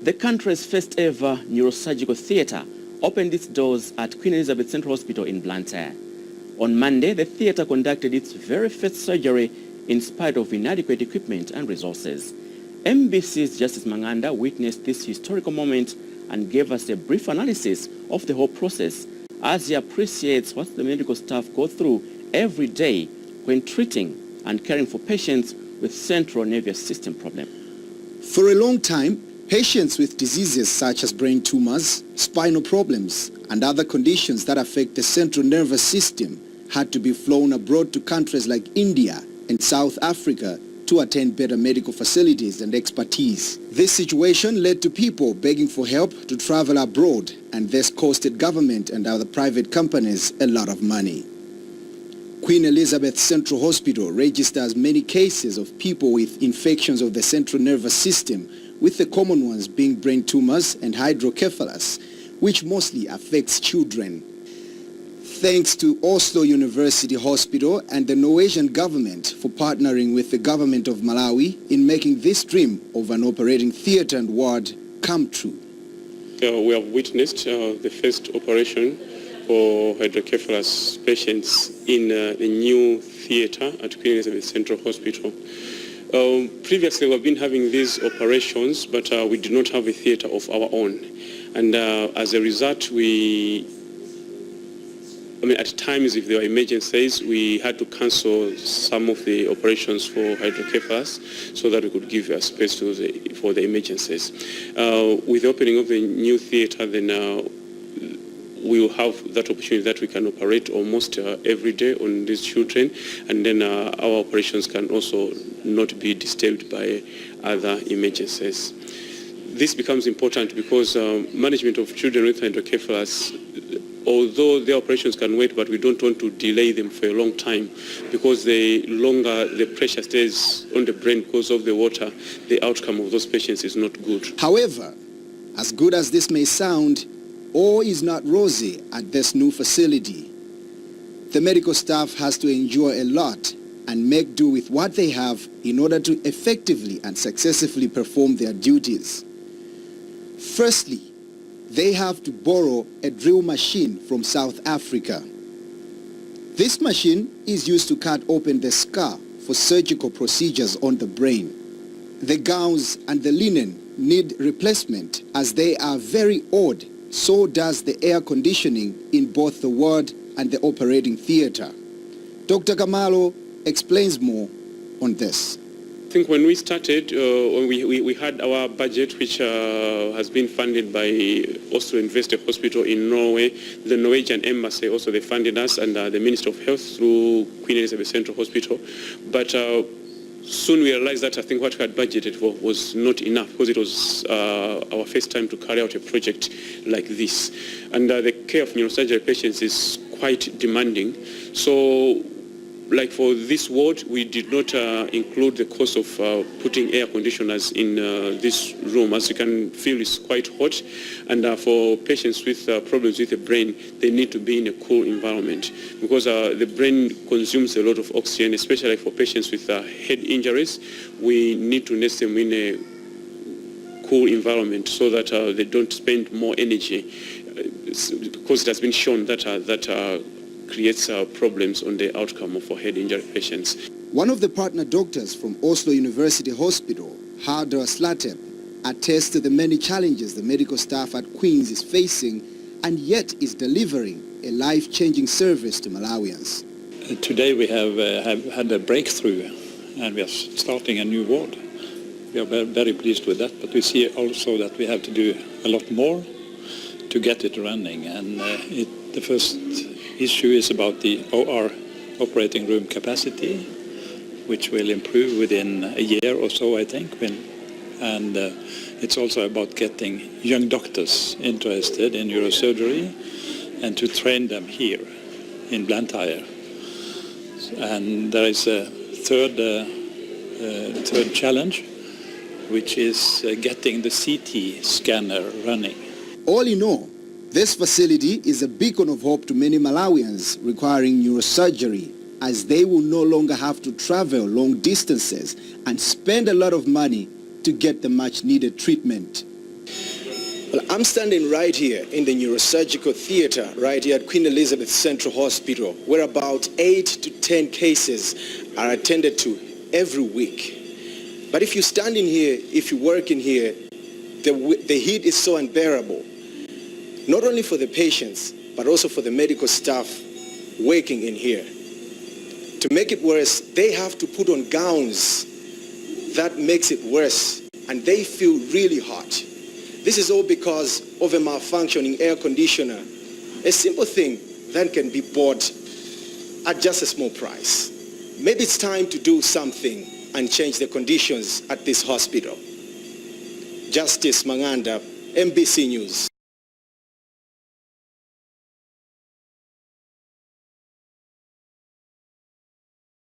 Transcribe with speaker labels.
Speaker 1: The country's first ever neurosurgical theatre opened its doors at Queen Elizabeth Central Hospital in Blantyre. On Monday, the theatre conducted its very first surgery in spite of inadequate equipment and resources. MBC's Justice Manganda witnessed this historical moment and gave us a brief analysis of the whole process as he appreciates what the medical staff go through every day when treating and caring for patients with central nervous system problems.
Speaker 2: For a long time, patients with diseases such as brain tumors, spinal problems, and other conditions that affect the central nervous system had to be flown abroad to countries like India and South Africa to attend better medical facilities and expertise. This situation led to people begging for help to travel abroad, and this costed government and other private companies a lot of money. Queen Elizabeth Central Hospital registers many cases of people with infections of the central nervous system, with the common ones being brain tumors and hydrocephalus, which mostly affects children. Thanks to Oslo University Hospital and the Norwegian government for partnering with the government of Malawi in making this dream of an operating theatre and ward come true.
Speaker 3: We have witnessed the first operation for hydrocephalus patients in the new theatre at Queen Elizabeth Central Hospital. Previously, we've been having these operations, but we did not have a theatre of our own. And as a result, at times, if there were emergencies, we had to cancel some of the operations for hydrocephalus so that we could give space for the emergencies. With the opening of the new theatre, then we will have that opportunity that we can operate almost every day on these children, and then our operations can also not be disturbed by other emergencies. This becomes important because management of children with hydrocephalus, although their operations can wait, but we don't want to delay them for a long time, because the longer the pressure stays on the brain because of the water, the outcome of those patients is not good.
Speaker 2: However, as good as this may sound, all is not rosy at this new facility. The medical staff has to endure a lot and make do with what they have in order to effectively and successfully perform their duties. Firstly, they have to borrow a drill machine from South Africa. This machine is used to cut open the scar for surgical procedures on the brain. The gowns and the linen need replacement as they are very old. So does the air conditioning in both the ward and the operating theatre. Dr. Kamalo explains more on this.
Speaker 3: I think when we started, we had our budget, which has been funded by Oslo University Hospital in Norway. The Norwegian Embassy also, they funded us, and the Ministry of Health through Queen Elizabeth Central Hospital. But soon we realized that I think what we had budgeted for was not enough, because it was our first time to carry out a project like this. And the care of neurosurgery patients is quite demanding. So, like for this ward, we did not include the cost of putting air conditioners in this room. As you can feel, it's quite hot. And for patients with problems with the brain, they need to be in a cool environment, because the brain consumes a lot of oxygen, especially for patients with head injuries. We need to nest them in a cool environment so that they don't spend more energy, because it has been shown that creates problems on the outcome of head injury patients.
Speaker 2: One of the partner doctors from Oslo University Hospital, Hardar Slatep, attests to the many challenges the medical staff at Queen's is facing, and yet is delivering a life-changing service to Malawians.
Speaker 4: Today we have had a breakthrough, and we are starting a new ward. We are very pleased with that, but we see also that we have to do a lot more to get it running, and the first issue is about the OR, operating room capacity, which will improve within a year or so, I think. And it's also about getting young doctors interested in neurosurgery and to train them here in Blantyre. And there is a third challenge, which is getting the CT scanner running.
Speaker 2: All in all, this facility is a beacon of hope to many Malawians requiring neurosurgery, as they will no longer have to travel long distances and spend a lot of money to get the much-needed treatment. Well, I'm standing right here in the neurosurgical theater, right here at Queen Elizabeth Central Hospital, where about 8 to 10 cases are attended to every week. But if you stand in here, if you work in here, the heat is so unbearable, not only for the patients, but also for the medical staff working in here. To make it worse, they have to put on gowns that makes it worse, and they feel really hot. This is all because of a malfunctioning air conditioner, a simple thing that can be bought at just a small price. Maybe it's time to do something and change the conditions at this hospital. Justice Manganda, MBC News.